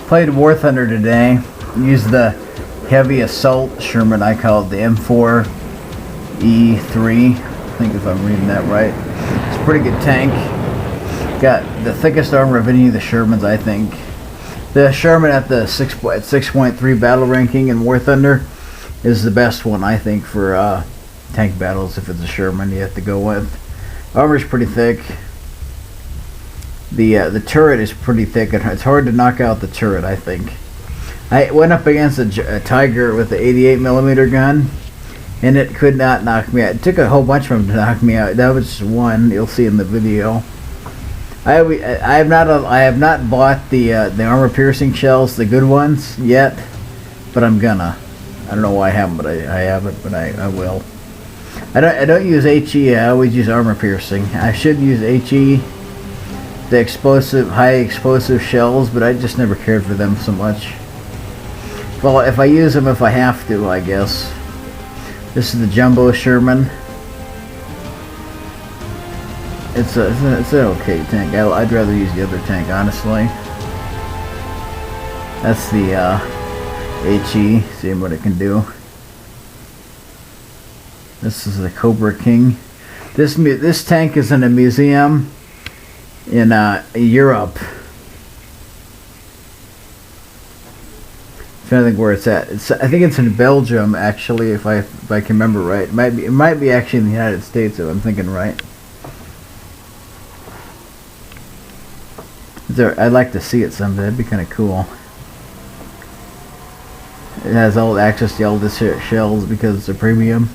Played War Thunder today. Used the heavy assault Sherman. I call it the M4E3. I think if I'm reading that right. It's a pretty good tank. Got the thickest armor of any of the Shermans, I think. The Sherman at the 6.3 battle ranking in War Thunder is the best one, I think, for tank battles. If it's a Sherman, you have to go with. Armor's pretty thick. The turret is pretty thick. It's hard to knock out the turret, I think. I went up against a Tiger with the 88mm gun, and it could not knock me out. It took a whole bunch of them to knock me out. That was one you'll see in the video. I have not bought the armor piercing shells, the good ones yet, but I'm gonna. I don't know why I haven't, but I haven't, but I will. I don't use HE. I always use armor piercing. I should use HE, the high explosive shells, but I just never cared for them so much. Well, if I use them, if I have to, I guess. This is the Jumbo Sherman. It's an okay tank. I'd rather use the other tank, honestly. That's the HE. Seeing what it can do. This is the Cobra King. This tank is in a museum in Europe. I'm trying to think where it's at. I think it's in Belgium, actually, if I can remember right. It might be actually in the United States, if I'm thinking right. I'd like to see it someday. That'd be kind of cool. It has all access to all the shells because it's a premium.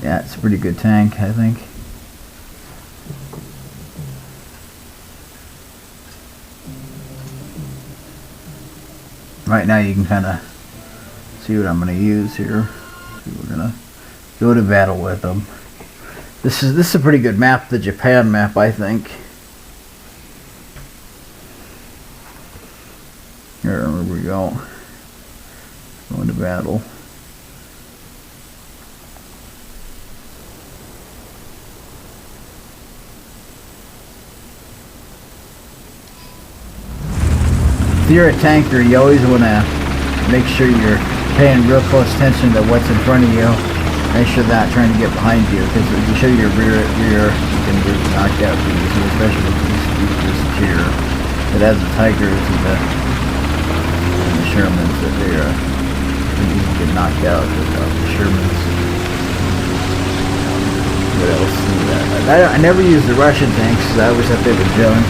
Yeah, it's a pretty good tank, I think. Right now you can kind of see what I'm going to use here. We're going to go to battle with them. This is a pretty good map, the Japan map, I think. Here we go. Going to battle. If you're a tanker, you always want to make sure you're paying real close attention to what's in front of you. Make sure they're not trying to get behind you, because if you show your rear, you can get knocked out pretty easily, especially with this tier. It has the Tigers and the Shermans that they can get knocked out with the Shermans. What else? I never use the Russian tanks because I always thought they were junk.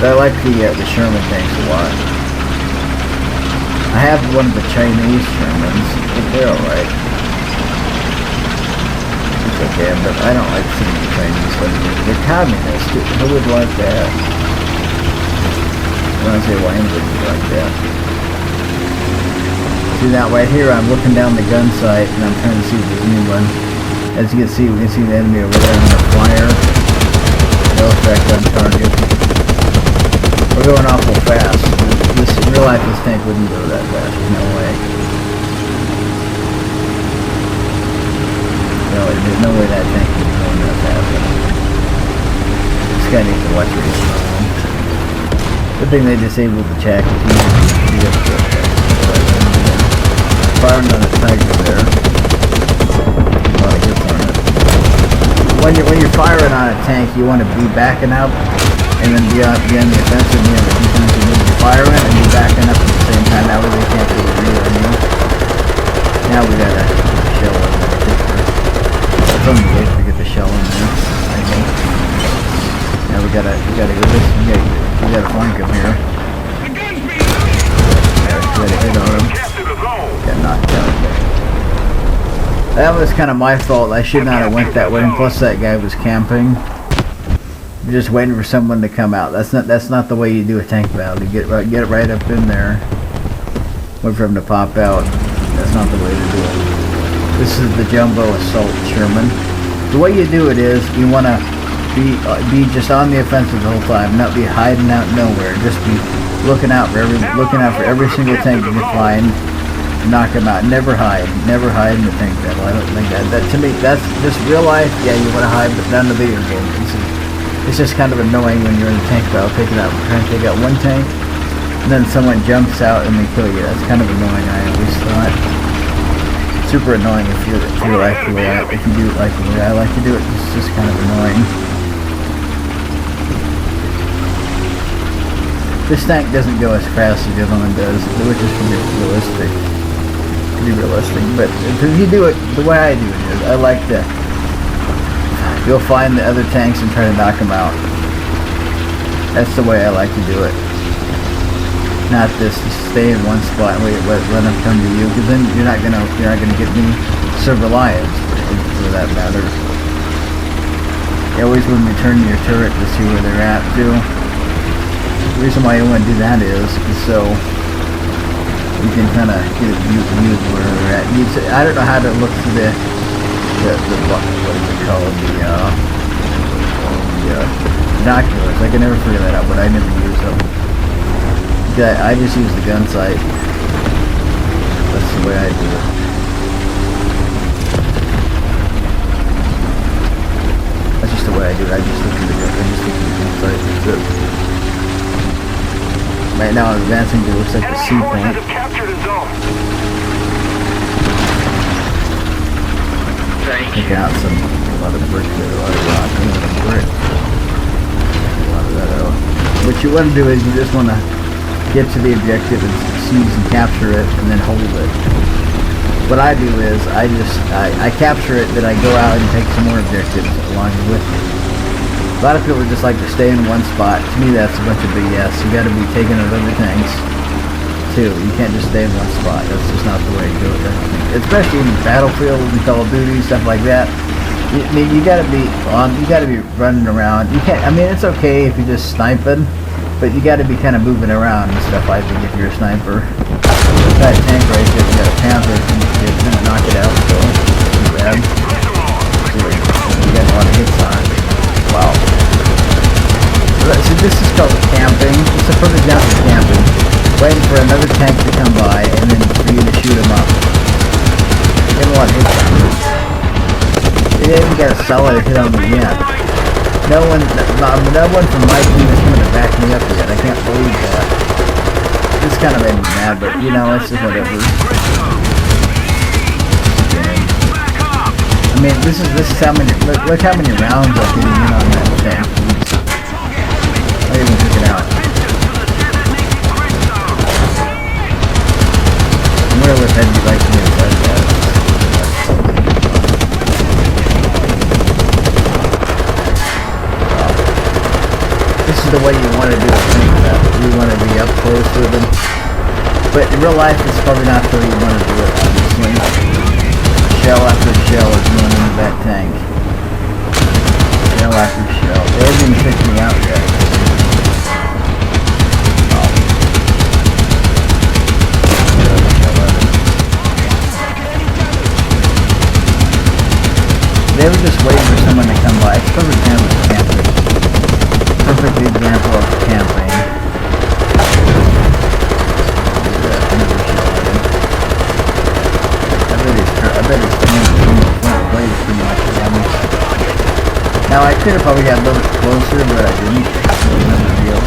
But I like the Sherman tanks a lot. I have one of the Chinese Shermans. They're alright. It's okay, but I don't like seeing the Chinese ones. They're communists. Who would like that? I don't say why anybody would like that. See that right here, I'm looking down the gun sight and I'm trying to see if there's anyone. As you can see, we can see the enemy over there in the flyer. No effect on target. We're going awful fast. In real life, this tank wouldn't go that fast. There's no way. No, there's no way that tank would be going that fast. This guy needs to watch where he's going. Good thing they disabled the check. Firing on the Tiger there. A lot of hits on it. When you're firing on a tank, you want to be backing up, and then be on the offensive, the defensive. You need to fire it and be backing up at the same time. That way they can't do the rear on you. Now we got a shell in there. It's only wait to get the shell in there, I think. Now we gotta go this. We gotta flank him here. Gotta hit on him. Got knocked out. That was kind of my fault. I should not have went that way. And plus, that guy was camping. You're just waiting for someone to come out. That's not the way you do a tank battle. You get it right up in there. Wait for him to pop out. That's not the way to do it. This is the Jumbo Assault Sherman. The way you do it is you want to be just on the offensive the whole time, not be hiding out nowhere. Just be looking out for every single tank you can find. knock him out. Never hide in the tank battle. I don't think that to me, that's just real life. Yeah, you want to hide, but not in the video game. It's just kind of annoying when you're in a tank battle, trying to take out one tank, and then someone jumps out and they kill you. That's kind of annoying. I always thought super annoying if you like the way if you do it like the way I like to do it. It's just kind of annoying. This tank doesn't go as fast as the other one does, which is pretty realistic. But if you do it the way I do it is, I like to go find the other tanks and try to knock them out. That's the way I like to do it. Not just stay in one spot and let them come to you, because then you're not gonna get me self-reliance for that matter. You always want to return to your turret to see where they're at too. The reason why you want to do that is so you can kind of get a view of where they're at. I don't know how to look through the what is it called, the binoculars. I can never figure that out, but I never use them. I just use the gun sight. That's the way I do it. That's just the way I do it. I just look at the gun sight. That's it. Right now I'm advancing to looks like the C point. Taking out a lot of brick there, a lot of rock, a lot of brick. A lot of that out. What you want to do is you just want to get to the objective and seize and capture it and then hold it. What I do is I capture it, then I go out and take some more objectives along with it. A lot of people just like to stay in one spot. To me, that's a bunch of BS. You got to be taking out other things too. You can't just stay in one spot. That's just not the way to do it. Especially in Battlefield and Call of Duty, stuff like that. I mean, you got to be running around. You can't. I mean, it's okay if you're just sniping, but you got to be kind of moving around and stuff. I think if you're a sniper, that tank right there, you got a Panther, you can knock it out. So too bad. You got a lot of hits on it. Wow. So this is called camping. It's a perfect example of camping. Waiting for another tank to come by and then for you to shoot them up. Get a lot of hits on them. You didn't even get a solid hit on them yet. No one from my team is coming to back me up yet. I can't believe that. It's kind of made me mad, but you know, it's just whatever. I mean, this is how many, look how many rounds I'm getting in on that tank. I even took it out. I'm really wish I'd like to get like that. This is the way you want to do a thing, that you want to be up close with them. But in real life, it's probably not the way you want to do it, obviously. Shell after shell is going into that tank. Shell after shell. They haven't even picked me out yet. They were just waiting for someone to come by. It's a perfect example of camping. Perfect example of camping. I bet it's front blade is pretty much damaged. Now I could have probably got a little bit closer, but I didn't. So another deal.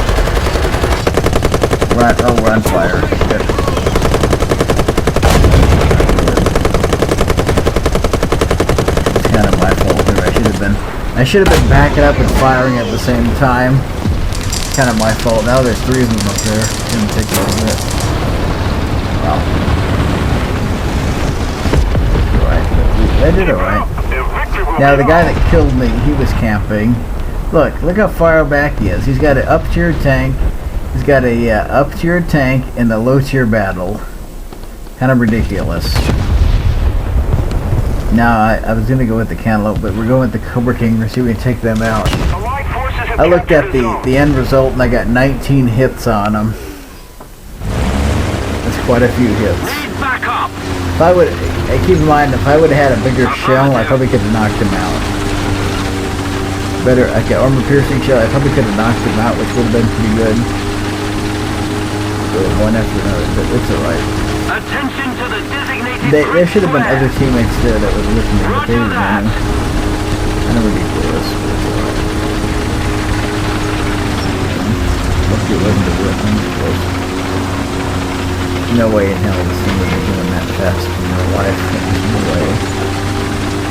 We're on fire. Good. It's kind of my fault here. I should have been backing up and firing at the same time. It's kind of my fault. Now there's 3 of them up there. It's gonna take a little bit. Wow. I did alright. Now the guy that killed me, he was camping. Look how far back he is. He's got an up-tier tank. He's got a up-tier tank in the low-tier battle. Kind of ridiculous. Now I was gonna go with the Cantaloupe, but we're going with the Cobra King. We'll see if we can take them out. I looked at the end result and I got 19 hits on them. That's quite a few hits. If I would, keep in mind, if I would have had a bigger shell, I probably could have knocked him out. Better, like an armor-piercing shell, I probably could have knocked him out, which would have been pretty good. So one after another, but it's alright. Attention to the designated There should have been square. other teammates there that would listen to what they Roger were that. doing. Kind of ridiculous. Lucky it wasn't a real thing. No way in hell this thing would be doing that fast in real life. No way.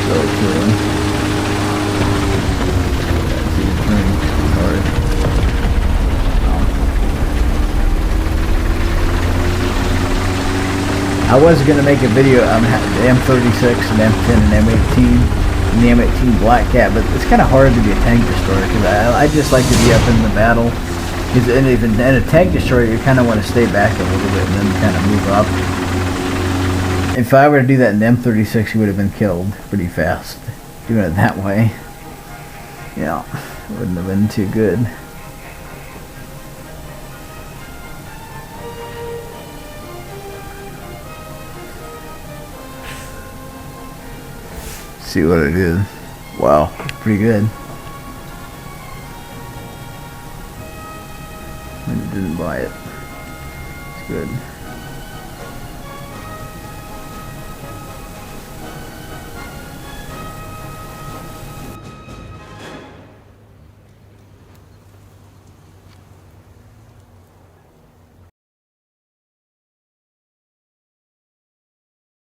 Really cool. That's turning hard. I was going to make a video on the M36 and M10 and M18 and the M18 Black Cat, but it's kind of hard to be a tank destroyer because I just like to be up in the battle. Because in a tank destroyer, you kind of want to stay back a little bit and then kind of move up. If I were to do that in the M36, you would have been killed pretty fast. Doing it that way. Yeah, wouldn't have been too good. See what it is. Wow, pretty good. I didn't buy it. It's good.